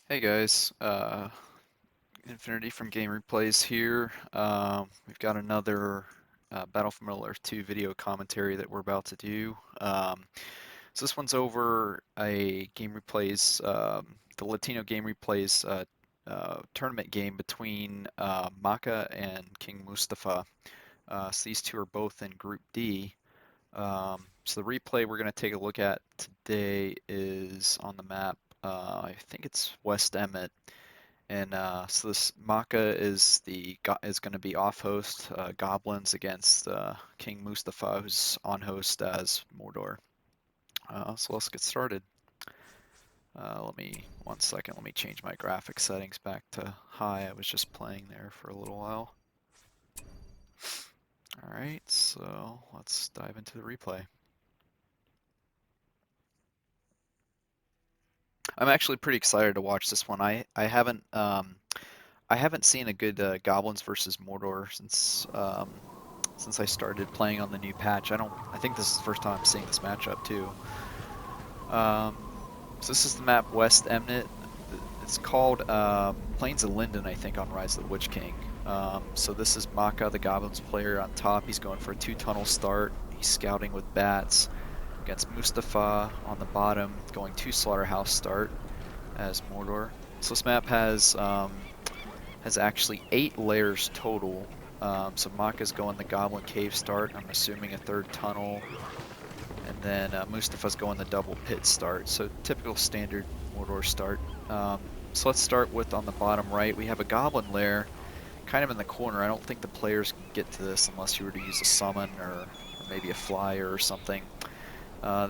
Hey guys, Infinity from Game Replays here. We've got another Battlefield Middle Earth 2 video commentary that we're about to do. So this one's over a Game Replays, the Latino Game Replays tournament game between Maka and King Mustafa. So these two are both in Group D. So the replay we're going to take a look at today is on the map. I think it's West Emmett. And so this Maka is going to be off host Goblins against King Mustafa, who's on host as Mordor. So let's get started. Let me 1 second. Let me change my graphic settings back to high. I was just playing there for a little while. All right, so let's dive into the replay. I'm actually pretty excited to watch this one. I haven't seen a good Goblins versus Mordor since I started playing on the new patch. I think this is the first time I'm seeing this matchup too. So this is the map West Emmett. It's called Plains of Linden, I think, on Rise of the Witch King. So this is Maka, the Goblins player, on top. He's going for a 2-tunnel start. He's scouting with bats against Mustafa on the bottom, going 2 slaughterhouse start as Mordor. So this map has actually 8 layers total. So Maka's going the Goblin Cave start. I'm assuming a 3rd tunnel. And then Mustafa's going the double pit start. So typical standard Mordor start. So let's start with on the bottom right. We have a Goblin lair kind of in the corner. I don't think the players can get to this unless you were to use a summon or maybe a flyer or something.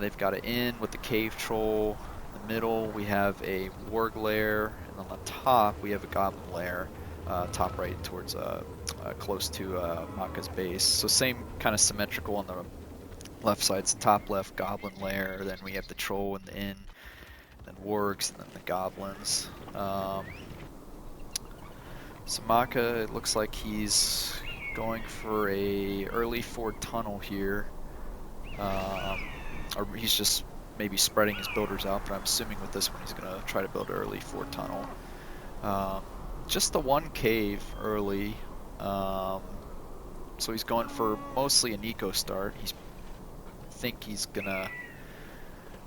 They've got it in with the cave troll. In the middle we have a warg lair. And on the top we have a Goblin lair. Top right towards close to Maka's base. So same kind of symmetrical on the left side's top left Goblin lair. Then we have the troll and the inn, and then wargs, and then the goblins. So Maka, it looks like he's going for a early 4 tunnel here, or he's just maybe spreading his builders out. But I'm assuming with this one he's going to try to build an early 4 tunnel. Just the 1 cave early. So he's going for mostly an eco start. I think he's gonna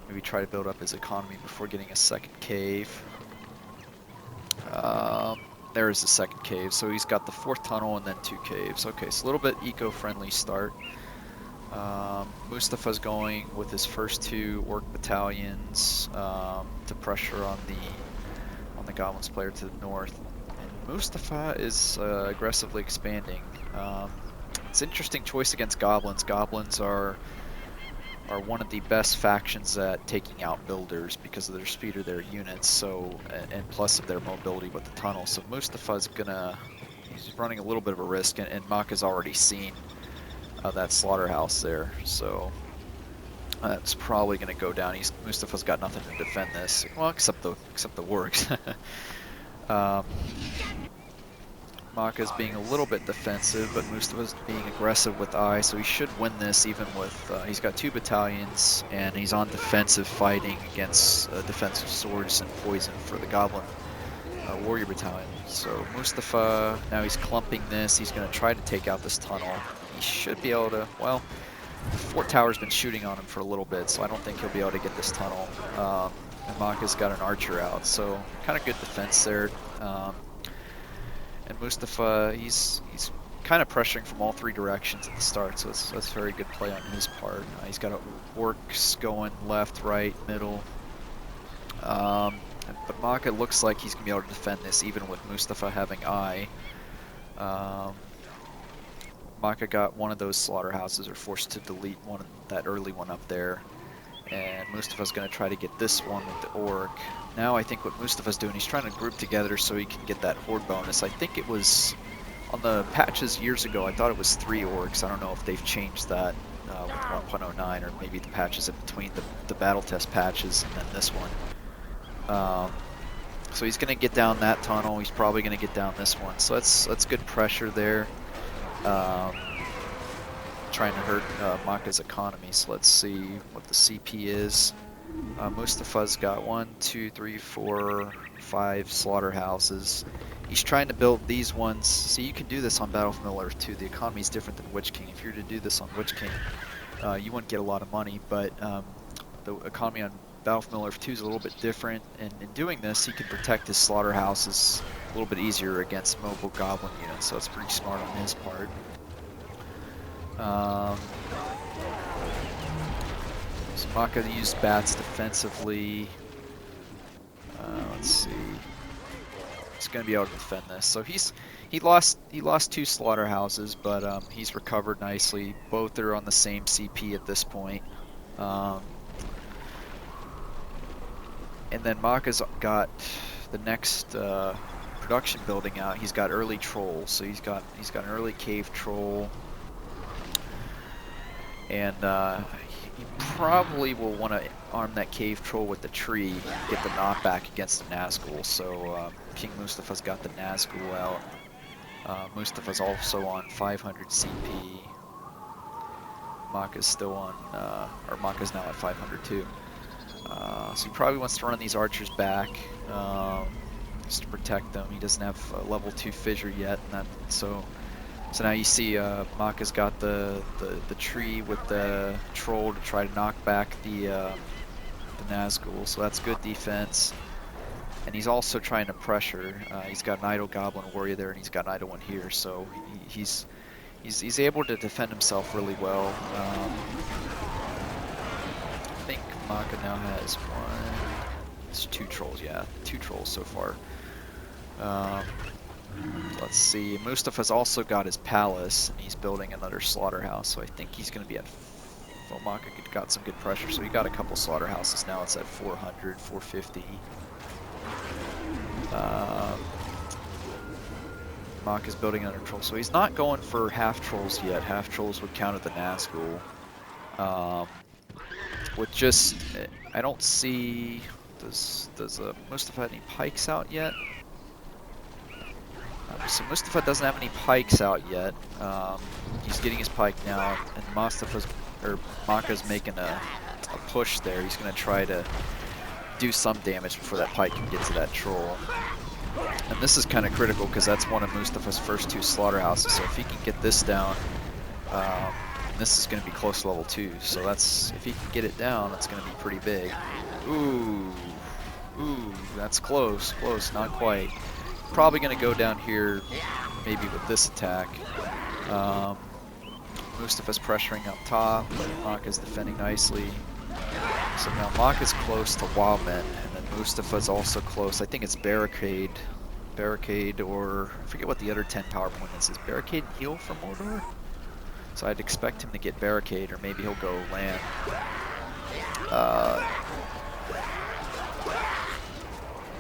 maybe try to build up his economy before getting a 2nd cave. There is the 2nd cave, so he's got the 4th tunnel and then 2 caves. Okay, so a little bit eco-friendly start. Mustafa's going with his first 2 orc battalions to pressure on the Goblins player to the north. And Mustafa is aggressively expanding. It's an interesting choice against Goblins. Goblins are one of the best factions at taking out builders because of their speed of their units, so and plus of their mobility with the tunnel. So Mustafa's he's running a little bit of a risk, and Maka's already seen that slaughterhouse there, so that's probably going to go down. Mustafa's got nothing to defend this, well, except the wargs. Maka's being a little bit defensive, but Mustafa's being aggressive with eye, so he should win this even with, he's got 2 battalions, and he's on defensive fighting against defensive swords and poison for the Goblin warrior battalion. So Mustafa, now he's clumping this, he's going to try to take out this tunnel. He should be able to, well, Fort Tower's been shooting on him for a little bit, so I don't think he'll be able to get this tunnel. And Maka's got an archer out, so kind of good defense there. And Mustafa, he's kind of pressuring from all 3 directions at the start, so that's very good play on his part. He's got orcs going left, right, middle. But Maka looks like he's going to be able to defend this even with Mustafa having eye. Maka got one of those slaughterhouses, or forced to delete that early one up there. And Mustafa's going to try to get this one with the orc. Now I think what Mustafa's doing, he's trying to group together so he can get that horde bonus. I think it was on the patches years ago, I thought it was 3 orcs. I don't know if they've changed that with 1.09, or maybe the patches in between the battle test patches and then this one. So he's going to get down that tunnel. He's probably going to get down this one. So that's good pressure there. Trying to hurt Maka's economy. So let's see what the CP is. Mustafa's got 1, 2, 3, 4, 5 slaughterhouses. He's trying to build these ones. See, you can do this on Battlefield Earth 2. The economy is different than Witch King. If you were to do this on Witch King, you wouldn't get a lot of money, but the economy on Battlefield Earth 2 is a little bit different, and in doing this, he can protect his slaughterhouses a little bit easier against mobile goblin units, so it's pretty smart on his part. So Maka used bats defensively. Let's see. He's going to be able to defend this. So he lost 2 slaughterhouses, but he's recovered nicely. Both are on the same CP at this point. And then Maka's got the next production building out. He's got early trolls, so he's got an early cave troll, and he probably will want to arm that cave troll with the tree, get the knockback against the Nazgul. So King Mustafa's got the Nazgul out. Mustafa's also on 500 CP. Maka's still on, or Maka's now at 500 too. So he probably wants to run these archers back just to protect them. He doesn't have a level 2 fissure yet, and so now you see Maka's got the tree with the troll to try to knock back the Nazgul, so that's good defense. And he's also trying to pressure. He's got an idle goblin warrior there, and he's got an idle one here, so he's able to defend himself really well. I think Maka now has it's 2 trolls, yeah, 2 trolls so far. Let's see, Mustafa's also got his palace, and he's building another slaughterhouse, so I think he's going to be at, well, Maka got some good pressure, so he got a couple slaughterhouses now. It's at 400, 450. Maka's building another troll, so he's not going for half trolls yet. Half trolls would count at the Nazgul. With just, I don't see, does Mustafa have any pikes out yet? So Mustafa doesn't have any pikes out yet. He's getting his pike now, and Maka's making a push there. He's going to try to do some damage before that pike can get to that troll. And this is kind of critical because that's one of Mustafa's first 2 slaughterhouses. So if he can get this down, this is going to be close to level 2. So that's, if he can get it down, that's going to be pretty big. Ooh, that's close, not quite. Probably going to go down here, maybe with this attack. Mustafa's pressuring up top, but Maka's defending nicely. So now Maka's close to Wildman, and then Mustafa's also close. I think it's Barricade, or I forget what the other 10 power point is. Is Barricade heal from Mordor? So I'd expect him to get Barricade, or maybe he'll go land.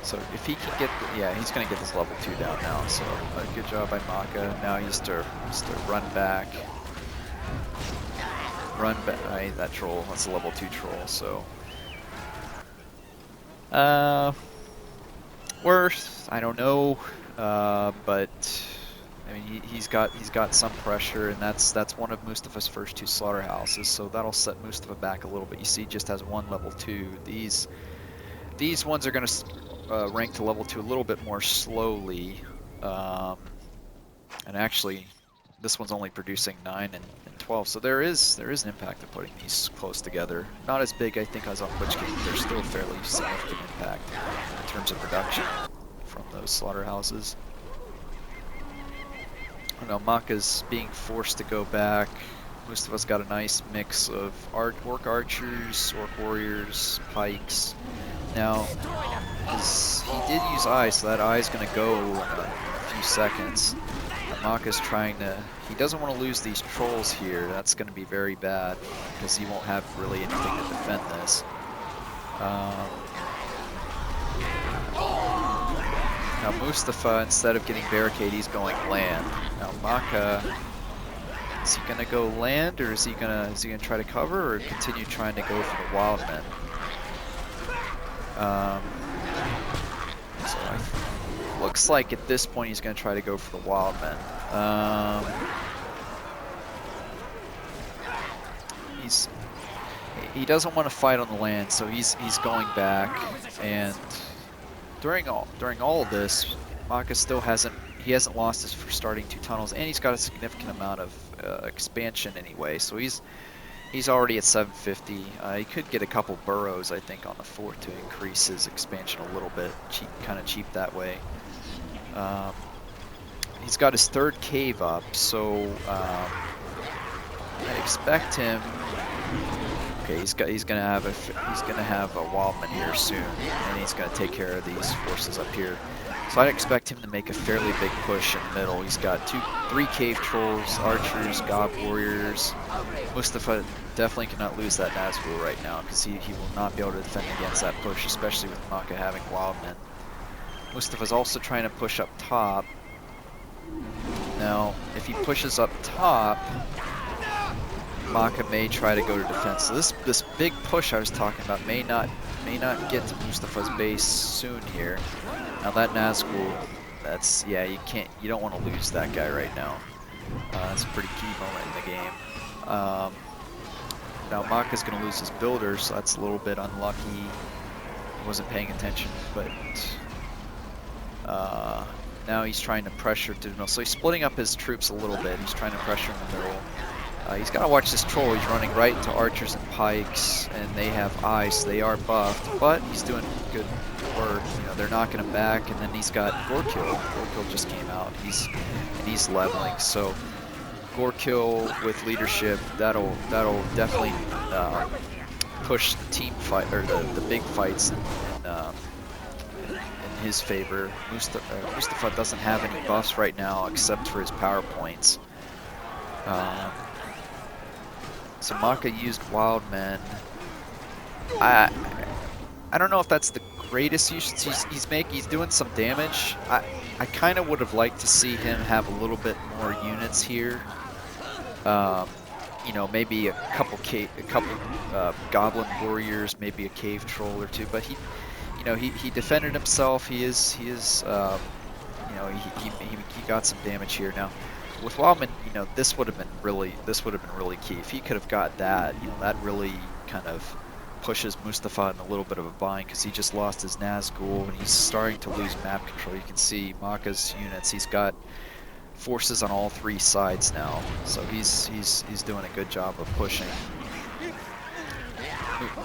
So if he can get, yeah, he's going to get this level 2 down now. So good job by Maka. Now he's to run back. That troll, that's a level 2 troll, so. Worth, I don't know, but I mean he's got some pressure, and that's one of Mustafa's first 2 slaughterhouses, so that'll set Mustafa back a little bit. You see, he just has 1 level 2. These ones are going to rank to level 2 a little bit more slowly, and actually this one's only producing 9 and 12, so there is an impact of putting these close together. Not as big, I think, as on Witch King, but there's still a fairly significant impact in terms of production from those slaughterhouses. Now Maka's being forced to go back. Mustafa's got a nice mix of orc archers, orc warriors, pikes. Now, he did use eye, so that eye is going to go in a few seconds. Maka's trying to, he doesn't want to lose these trolls here. That's going to be very bad because he won't have really anything to defend this. Now Mustafa, instead of getting Barricade, he's going land. Now Maka, is he going to go land, or is he going to try to cover, or continue trying to go for the Wildmen? So looks like at this point he's going to try to go for the Wildmen. he doesn't want to fight on the land, so he's going back. And during all of this, Maka still hasn't lost his starting 2 tunnels, and he's got a significant amount of expansion anyway. So he's already at 750. He could get a couple burrows, I think, on the 4th to increase his expansion a little bit. Kind of cheap that way. He's got his 3rd cave up, so I expect him. Okay, he's gonna have a Wildman here soon, and he's gonna take care of these forces up here. So I'd expect him to make a fairly big push in the middle. He's got 3 cave trolls, archers, god warriors. Mustafa definitely cannot lose that Nazgul right now, because he will not be able to defend against that push, especially with Maka having Wildman. Mustafa's also trying to push up top. Now, if he pushes up top, Maka may try to go to defense. So this big push I was talking about may not get to Mustafa's base soon here. Now that Nazgul, you don't want to lose that guy right now. That's a pretty key moment in the game. Now Maka's going to lose his builder, so that's a little bit unlucky. He wasn't paying attention, but now he's trying to pressure to the middle. So he's splitting up his troops a little bit. He's trying to pressure in the middle. He's got to watch this troll. He's running right into archers and pikes, and they have eyes, so they are buffed, but he's doing good work. You know, they're knocking him back, and then he's got Gorekill. Gorekill just came out. He's leveling. So Gorekill with leadership, that'll definitely push the team fight, or the big fights in his favor. Mustafa doesn't have any buffs right now except for his power points. So Maka used Wildmen. I don't know if that's the greatest use. He's doing some damage. I kind of would have liked to see him have a little bit more units here. You know, maybe a couple Goblin warriors, maybe a cave troll or 2. But he defended himself. He got some damage here. Now, with Wildman, this would have been really key. If he could have got that, that really kind of pushes Mustafa in a little bit of a bind, because he just lost his Nazgul and he's starting to lose map control. You can see Maka's units. He's got forces on all 3 sides now, so he's doing a good job of pushing.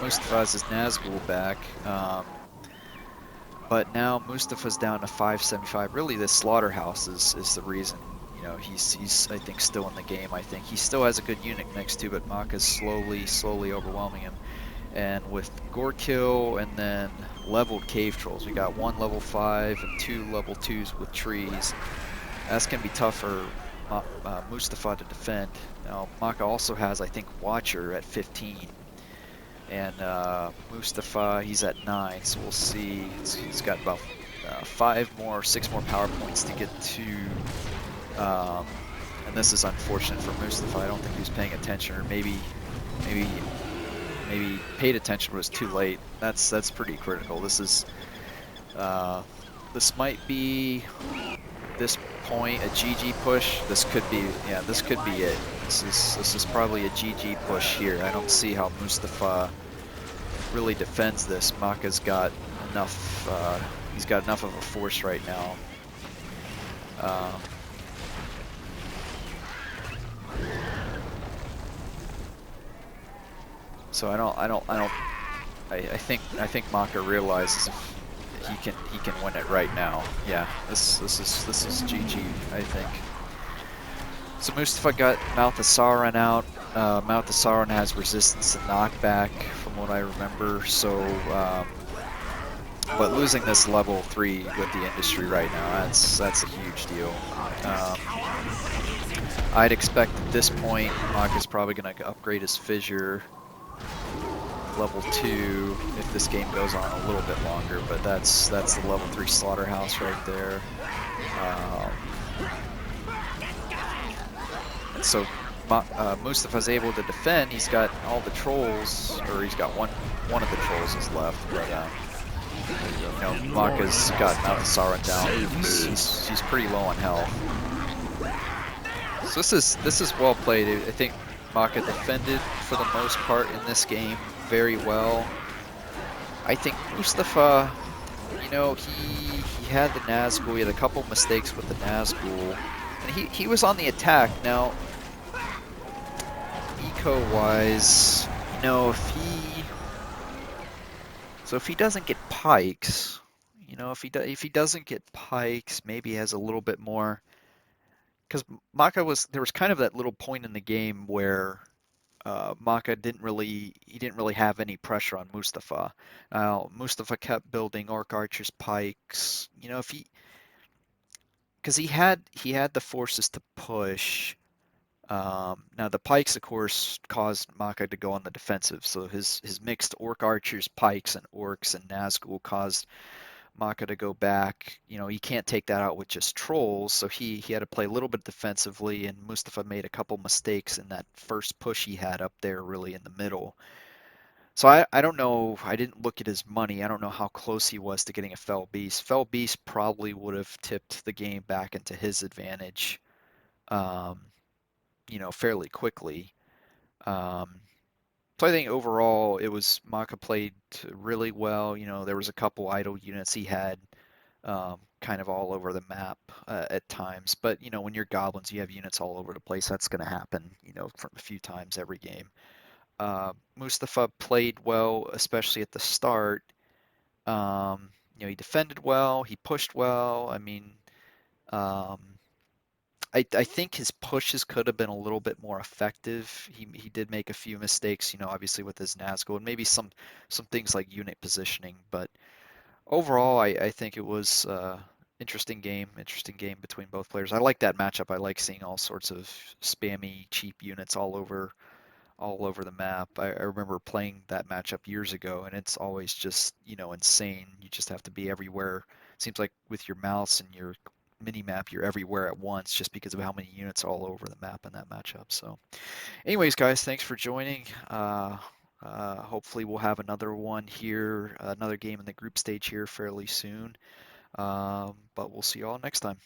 Mustafa has his Nazgul back. But now Mustafa's down to 575. Really, this slaughterhouse is the reason. He's I think still in the game. I think he still has a good unit next to, but Maka's slowly overwhelming him. And with Gorekill and then leveled cave trolls, we got 1 level 5 and 2 level 2s with trees. That's gonna be tough for Mustafa to defend. Now Maka also has, I think, Watcher at 15. And Mustafa, he's at 9, so we'll see. He's got about 6 more power points to get to. And this is unfortunate for Mustafa. I don't think he was paying attention, or maybe paid attention but was too late. That's pretty critical. This might be this point a GG push. This could be it. This is probably a GG push here. I don't see how Mustafa really defends this. Maka's got enough. He's got enough of a force right now. So I think Maka realizes if he can win it right now. Yeah, this is GG, I think. So Mustafa got Mouth of Sauron out. Mouth of Sauron has resistance to knockback, from what I remember. So, but losing this level 3 with the industry right now, that's a huge deal. I'd expect at this point Maka's probably going to upgrade his fissure level 2 if this game goes on a little bit longer, but that's the level 3 slaughterhouse right there. And so Mustafa's able to defend. He's got all the trolls, or he's got one of the trolls is left, but Maka's got Mouth of Sauron down. He's pretty low on health. So this is well played. I think Maka defended for the most part in this game very well. I think Mustafa, you know, he had the Nazgul. He had a couple mistakes with the Nazgul, and he was on the attack. Now, eco-wise, you know, if he doesn't get pikes, you know, if he doesn't get pikes, maybe he has a little bit more. Because there was kind of that little point in the game where Maka didn't really have any pressure on Mustafa. Mustafa kept building Orc Archers pikes. You know, if he, because he had the forces to push. Now the pikes, of course, caused Maka to go on the defensive. So his mixed Orc Archers, pikes, and Orcs and Nazgul caused Maka to go back. You know, he can't take that out with just trolls, so he had to play a little bit defensively, and Mustafa made a couple mistakes in that first push he had up there really in the middle. So I don't know, I didn't look at his money. I don't know how close he was to getting a Fell Beast. Fell Beast probably would have tipped the game back into his advantage, um, you know, fairly quickly. Um, so I think overall it was Maka played really well. You know, there was a couple idle units he had kind of all over the map at times. But you know, when you're goblins, you have units all over the place. That's going to happen, you know, from a few times every game. Mustafa played well, especially at the start. You know, he defended well, he pushed well. I mean, um, I think his pushes could have been a little bit more effective. He did make a few mistakes, you know, obviously with his Nazgul and maybe some things like unit positioning, but overall, I think it was interesting game between both players. I like that matchup. I like seeing all sorts of spammy, cheap units all over the map. I remember playing that matchup years ago, and it's always just, you know, insane. You just have to be everywhere. Seems like with your mouse and your mini map, you're everywhere at once just because of how many units are all over the map in that matchup. So, anyways, guys, thanks for joining. Hopefully we'll have another one here, another game in the group stage here fairly soon. But we'll see you all next time.